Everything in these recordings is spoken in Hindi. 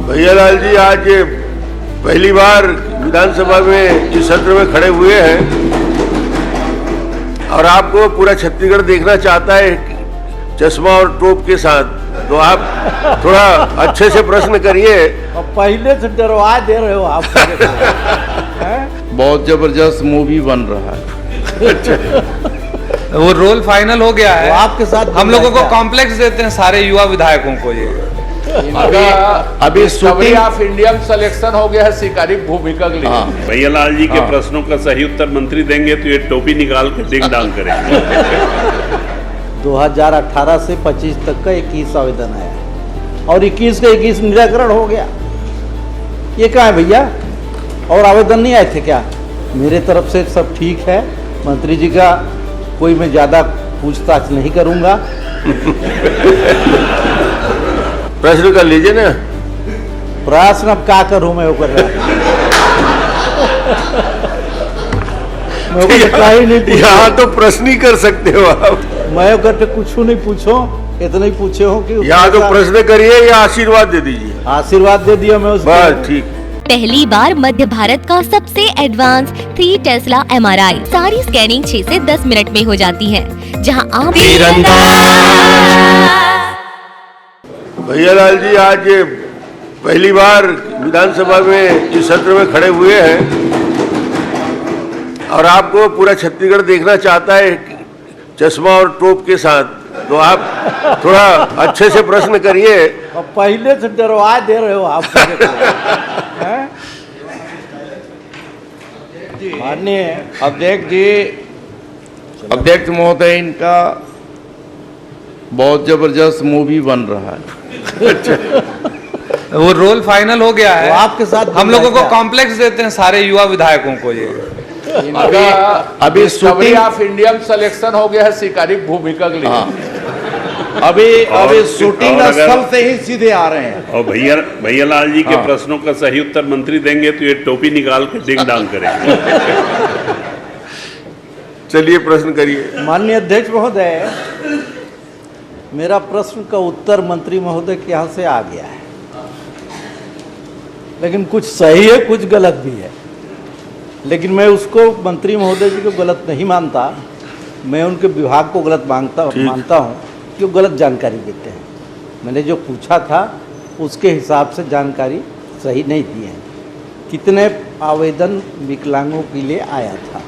भैयालाल जी आज पहली बार विधानसभा में इस सत्र में खड़े हुए हैं और आपको पूरा छत्तीसगढ़ देखना चाहता है चश्मा और टोप के साथ, तो आप थोड़ा अच्छे से प्रश्न करिए। पहले से डरवा दे रहे हो आप। बहुत जबरदस्त मूवी बन रहा है। वो रोल फाइनल हो गया है। आपके साथ हम लोगों को कॉम्प्लेक्स देते हैं सारे युवा विधायकों को। ये अभी शूटिंग ऑफ इंडियन सिलेक्शन हो गया है शिकारी भूमिका के लिए। भैयालाल जी के प्रश्नों का सही उत्तर मंत्री देंगे तो ये टोपी निकाल के डिंग डांग करेंगे। 2018 से 25 तक का 21 आवेदन आया है और 21 का 21 निराकरण हो गया। ये कहाँ है भैया? और आवेदन नहीं आए थे क्या? मेरे तरफ से सब ठीक है। मंत्री जी का कोई मैं ज़्यादा पूछताछ नहीं करूँगा। प्रश्न कर लीजिए ना। प्रश्न अब क्या करूँ मैं? वो कर रहा यहाँ तो प्रश्न ही कर सकते हो आप। मैं करके कुछ नहीं पूछो, इतना ही पूछे हो कि यहाँ तो प्रश्न करिए या आशीर्वाद दे दीजिए। आशीर्वाद दे दिया मैं उसको। बस ठीक। पहली बार मध्य भारत का सबसे एडवांस 3 टेस्ला MRI, सारी स्कैनिंग 6 से 10 मिनट में हो जाती है, जहां आप भैयालाल जी आज पहली बार विधानसभा में इस सत्र में खड़े हुए हैं और आपको पूरा छत्तीसगढ़ देखना चाहता है चश्मा और टोप के साथ, तो आप थोड़ा अच्छे से प्रश्न करिए। पहले से डरवा दे रहे हो आप। माननीय अध्यक्ष जी, अध्यक्ष महोदय, इनका बहुत जबरदस्त मूवी बन रहा है। वो रोल फाइनल हो गया है। आपके साथ हम लोगों को कॉम्प्लेक्स देते हैं सारे युवा विधायकों को। ये अभी शूटिंग ऑफ इंडियन सिलेक्शन हो गया है शिकारी भूमिका के लिए। अभी शूटिंग स्थल से ही सीधे आ रहे हैं। और भैयालाल जी के प्रश्नों का सही उत्तर मंत्री देंगे तो ये टोपी निकाल के डिंग डांग करेंगे। चलिए प्रश्न करिए। माननीय अध्यक्ष महोदय, मेरा प्रश्न का उत्तर मंत्री महोदय के यहाँ से आ गया है, लेकिन कुछ सही है कुछ गलत भी है। लेकिन मैं उसको मंत्री महोदय जी को गलत नहीं मानता, मैं उनके विभाग को गलत मानता हूँ कि वो गलत जानकारी देते हैं। मैंने जो पूछा था उसके हिसाब से जानकारी सही नहीं दी है। कितने आवेदन विकलांगों के लिए आया था?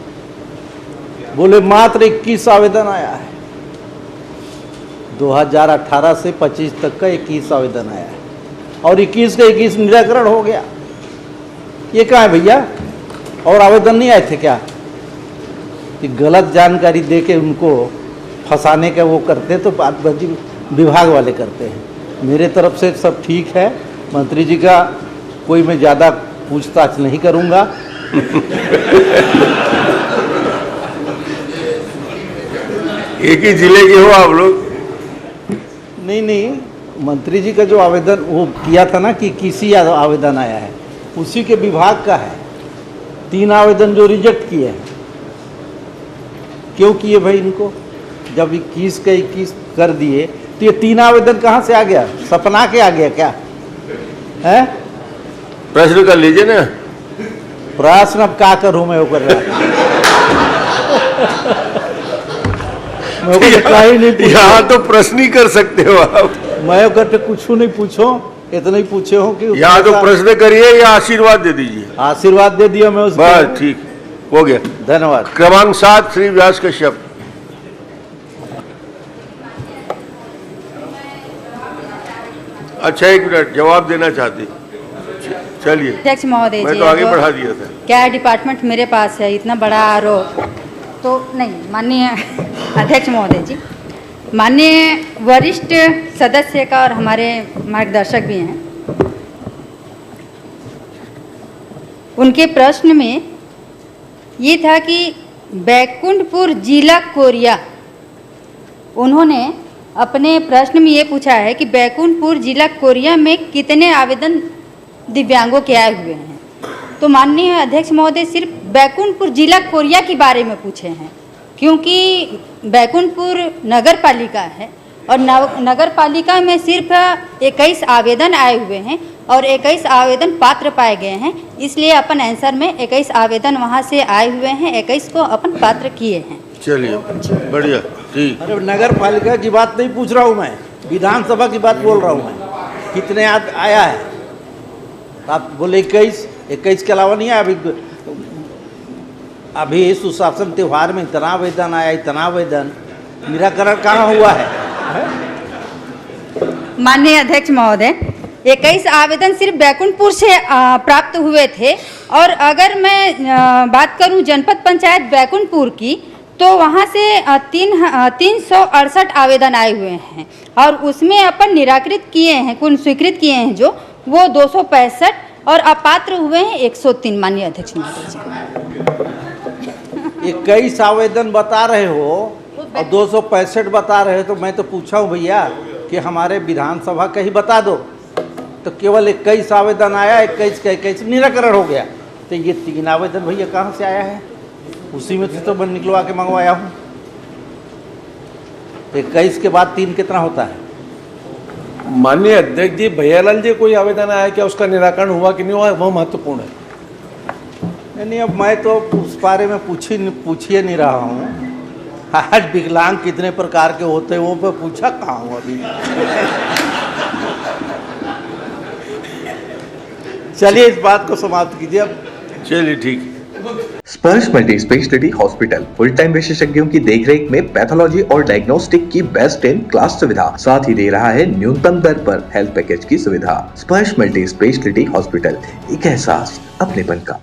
बोले मात्र 21 आवेदन आया है। 2018 से 25 तक का 21 आवेदन आया है और 21 का 21 निराकरण हो गया। ये कहाँ है भैया? और आवेदन नहीं आए थे क्या? कि गलत जानकारी दे के उनको फंसाने का वो करते तो बातबाजी विभाग वाले करते हैं। मेरे तरफ से सब ठीक है। मंत्री जी का कोई मैं ज़्यादा पूछताछ नहीं करूँगा। एक ही जिले के हो आप लोग? नहीं, मंत्री जी का जो आवेदन वो किया था ना कि किसी आवेदन आया है, उसी के विभाग का है। 3 आवेदन जो रिजेक्ट किए हैं। क्यों किए भाई इनको? जब 21 का 21 कर दिए तो ये 3 आवेदन कहाँ से आ गया? सपना के आ गया क्या है? प्रश्न कर लीजिए ना। प्रश्न अब क्या करूँ मैं? वो कर रहा यहाँ तो प्रश्न ही कर सकते हो आप। मैं करके कुछ नहीं पूछो, इतना ही पूछे हो कि यहाँ तो प्रश्न करिए या आशीर्वाद दे दीजिए। आशीर्वाद दे दिया मैं उसको। बस ठीक हो गया। धन्यवाद। क्रमांक 7 श्री व्यास कश्यप। अच्छा, 1 मिनट जवाब देना चाहती। चलिए। अध्यक्ष महोदय जी, मैं तो आगे बढ़ा दिया था। क्या डिपार्टमेंट मेरे पास है? इतना बड़ा आरोप तो नहीं। माननीय अध्यक्ष महोदय जी, माननीय वरिष्ठ सदस्य का और हमारे मार्गदर्शक भी हैं, उनके प्रश्न में ये था कि बैकुंठपुर जिला कोरिया, उन्होंने अपने प्रश्न में ये पूछा है कि बैकुंठपुर जिला कोरिया में कितने आवेदन दिव्यांगों के आए हुए हैं। तो माननीय अध्यक्ष महोदय सिर्फ बैकुंठपुर जिला कोरिया के बारे में पूछे हैं, क्योंकि बैकुंठपुर नगर पालिका है और नगर पालिका में सिर्फ 21 आवेदन आए हुए हैं और 21 आवेदन पात्र पाए गए हैं, इसलिए अपन आंसर में 21 आवेदन वहाँ से आए हुए हैं, 21 को अपन पात्र किए हैं। चलिए बढ़िया, ठीक। अरे नगर पालिका की बात नहीं पूछ रहा हूँ मैं, विधानसभा की बात बोल रहा हूँ मैं। कितने आया है? आप बोले 21 के अलावा नहीं आया। अभी सुशासन त्योहार में इतना आवेदन आया, इतना आवेदन, निराकरण कहाँ हुआ है? माननीय अध्यक्ष महोदय, 21 आवेदन सिर्फ बैकुंठपुर से प्राप्त हुए थे और अगर मैं बात करूं जनपद पंचायत बैकुंठपुर की तो वहां से 368 आवेदन आए हुए हैं और उसमें अपन निराकृत किए हैं, कुल स्वीकृत किए हैं जो वो 265 और अपात्र हुए हैं 103। माननीय अध्यक्ष महोदय, 21 आवेदन बता रहे हो और 265 बता रहे हो, तो मैं तो पूछा हूँ भैया कि हमारे विधानसभा का ही बता दो। तो केवल 21 आवेदन आया, 21 का 21 निराकरण हो गया। तो ये 3 आवेदन भैया कहाँ से आया है? उसी में से तो मैं निकलवा के मंगवाया हूँ। 21 के बाद 3 कितना होता है? माननीय अध्यक्ष जी, भैयालाल जी कोई आवेदन आया क्या, उसका निराकरण हुआ कि नहीं हुआ, वो महत्वपूर्ण है। नहीं, अब मैं तो उस बारे में पूछिए नहीं रहा हूँ। आज विकलांग कितने प्रकार के होते हैं वो मैं पूछा कहाँ हूँ अभी। चलिए इस बात को समाप्त कीजिए अब। चलिए ठीक। स्पर्श multi speciality hospital full time विशेषज्ञों की देखरेख में पैथोलॉजी और डायग्नोस्टिक की बेस्ट इन क्लास सुविधा, साथ ही दे रहा है न्यूनतम दर पर हेल्थ पैकेज की सुविधा। स्पर्श मल्टी स्पेशलिटी हॉस्पिटल, एक एहसास अपनेपन का।